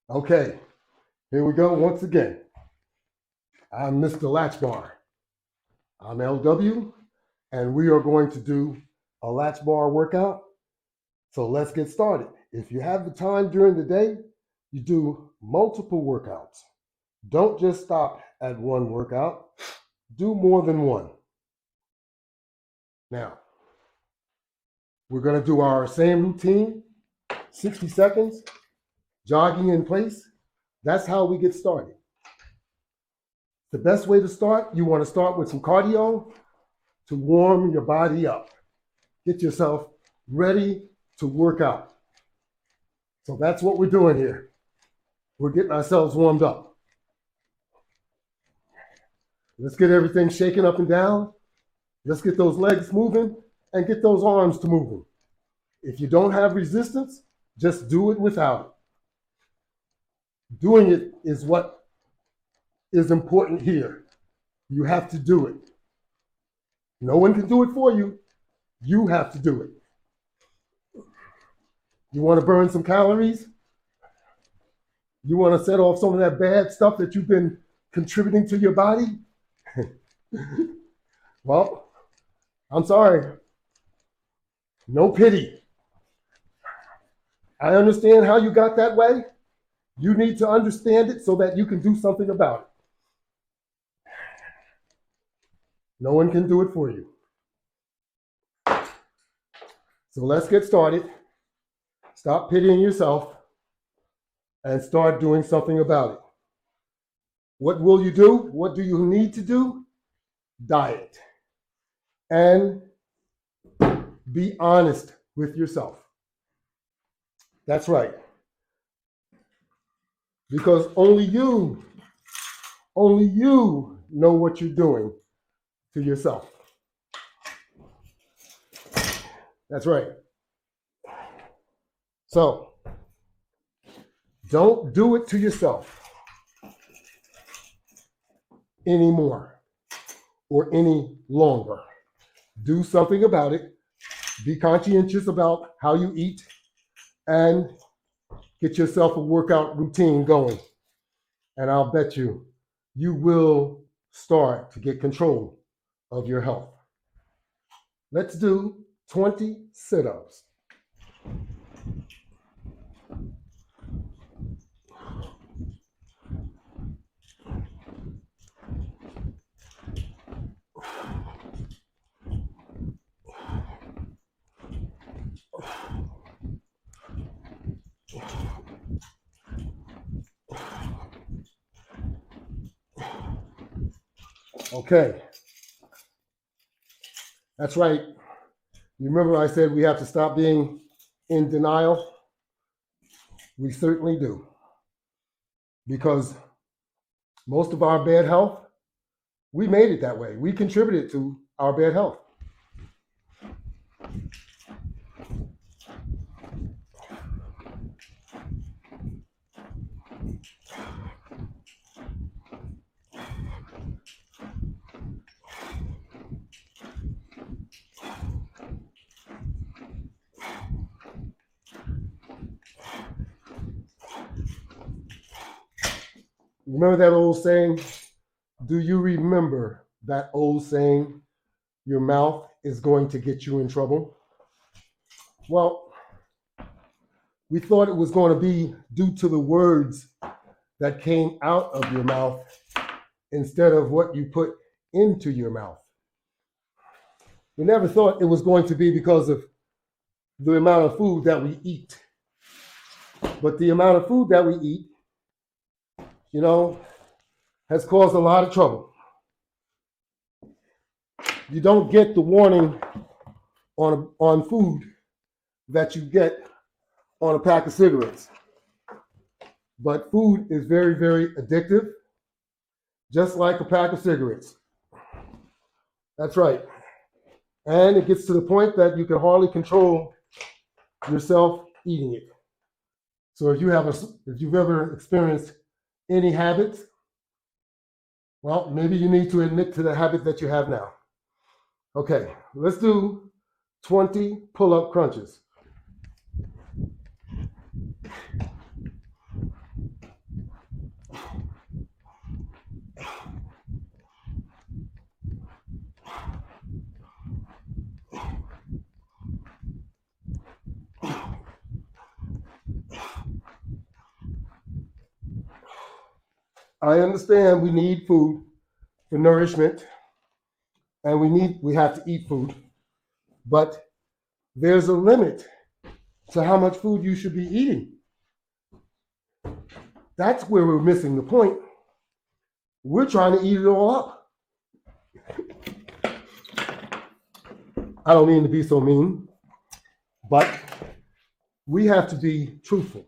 Okay, here we go once again. I'm Mr. Latchbar. I'm LW, and we are going to do a Latchbar workout. So let's get started. If you have the time during the day, you do multiple workouts. Don't just stop at one workout. Do more than one. Now, we're going to do our same routine, 60 seconds, jogging in place. That's how we get started. The best way to start, you want to start with some cardio to warm your body up. Get yourself ready to work out. So that's what we're doing here. We're getting ourselves warmed up. Let's get everything shaken up and down. Let's get those legs moving and get those arms to moving. If you don't have resistance, just do it without it. Doing it is what is important here. You have to do it. No one can do it for you. You have to do it. You want to burn some calories? You want to set off some of that bad stuff that you've been contributing to your body? Well, I'm sorry. No pity. I understand how you got that way. You need to understand it so that you can do something about it. No one can do it for you. So let's get started. Stop pitying yourself and start doing something about it. What will you do? What do you need to do? Diet. And be honest with yourself. That's right. Because only you know what you're doing to yourself. That's right. So, don't do it to yourself anymore or any longer. Do something about it. Be conscientious about how you eat and get yourself a workout routine going. And I'll bet you will start to get control of your health. Let's do 20 sit-ups. Okay. That's right. You remember I said we have to stop being in denial? We certainly do. Because most of our bad health, we made it that way. We contributed to our bad health. Remember that old saying? Do you remember that old saying, your mouth is going to get you in trouble? Well, we thought it was going to be due to the words that came out of your mouth instead of what you put into your mouth. We never thought it was going to be because of the amount of food that we eat. But the amount of food that we eat, has caused a lot of trouble. You don't get the warning on food that you get on a pack of cigarettes. But food is very, very addictive, just like a pack of cigarettes. That's right. And it gets to the point that you can hardly control yourself eating it. So if you've ever experienced any habits, well, maybe you need to admit to the habit that you have now. Okay, let's do 20 pull-up crunches. I understand we need food for nourishment, and we have to eat food, but there's a limit to how much food you should be eating. That's where we're missing the point. We're trying to eat it all up. I don't mean to be so mean, but we have to be truthful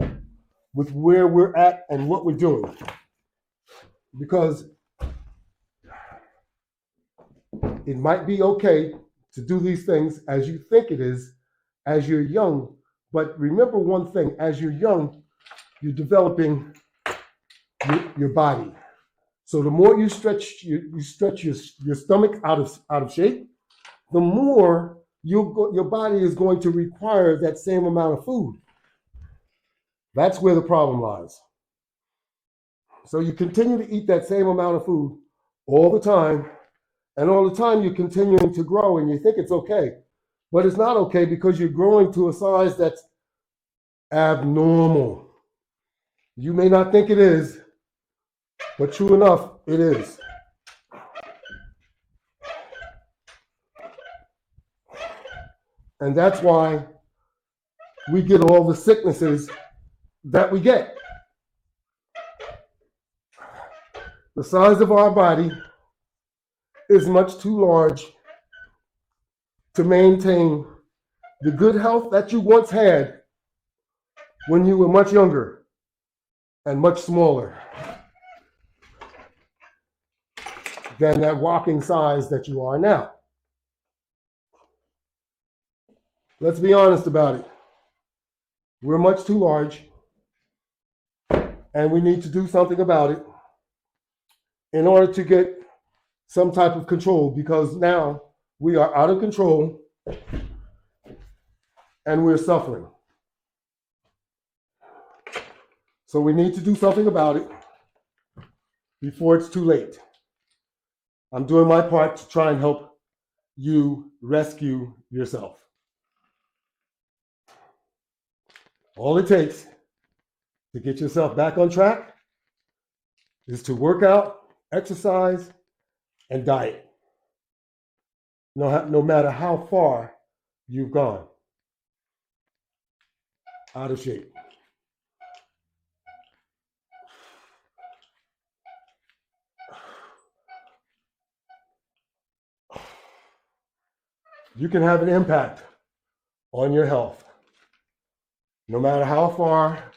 with where we're at and what we're doing. Because it might be okay to do these things as you think it is, as you're young. But remember one thing, as you're young, you're developing your body. So the more you stretch your stomach out of shape, the more your body is going to require that same amount of food. That's where the problem lies. So you continue to eat that same amount of food all the time, and all the time you're continuing to grow, and you think it's okay. But it's not okay because you're growing to a size that's abnormal. You may not think it is, but true enough, it is. And that's why we get all the sicknesses that we get. The size of our body is much too large to maintain the good health that you once had when you were much younger and much smaller than that walking size that you are now. Let's be honest about it. We're much too large, and we need to do something about it in order to get some type of control, because now we are out of control and we're suffering. So we need to do something about it before it's too late. I'm doing my part to try and help you rescue yourself. All it takes to get yourself back on track is to work out, exercise, and diet. No matter how far you've gone out of shape. You can have an impact on your health, no matter how far,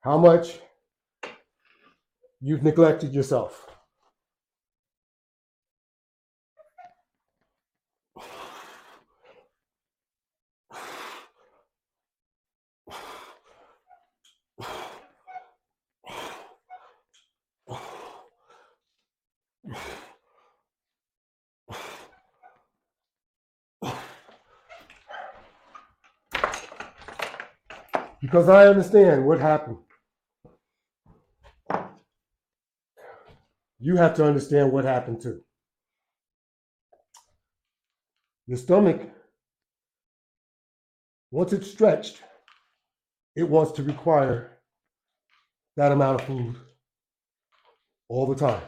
how much you've neglected yourself. Because I understand what happened. You have to understand what happened too. Your stomach, once it's stretched, it wants to require that amount of food all the time.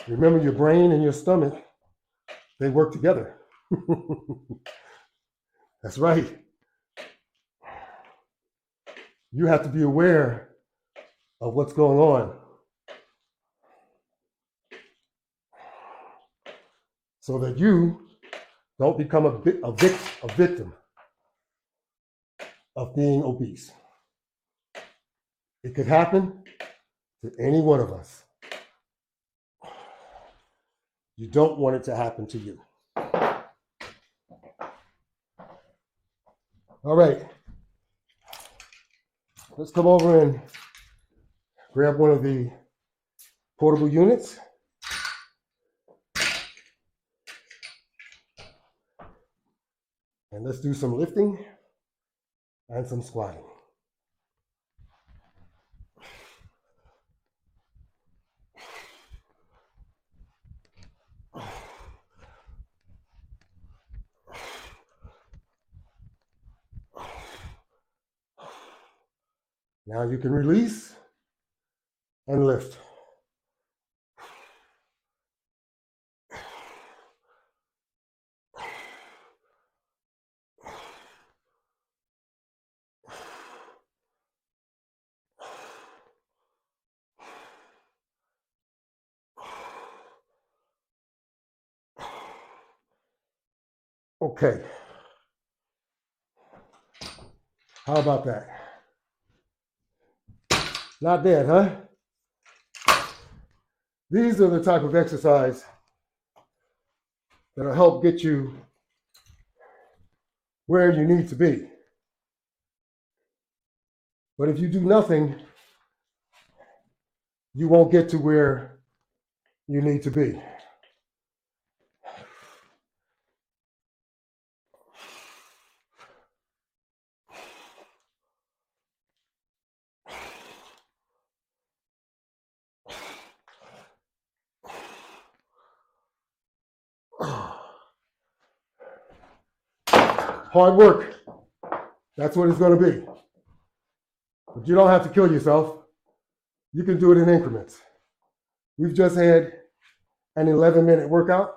Remember, your brain and your stomach, they work together. That's right. You have to be aware of what's going on so that you don't become a victim of being obese. It could happen to any one of us. You don't want it to happen to you. All right. Let's come over and grab one of the portable units. And let's do some lifting and some squatting. Now you can release and lift. Okay. How about that? Not bad, huh? These are the type of exercise that'll help get you where you need to be. But if you do nothing, you won't get to where you need to be. Hard work. That's what it's going to be. But you don't have to kill yourself. You can do it in increments. We've just had an 11-minute workout,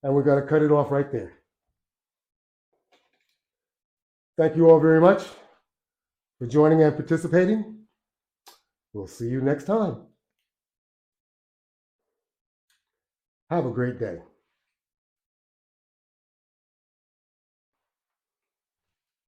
and we're going to cut it off right there. Thank you all very much for joining and participating. We'll see you next time. Have a great day.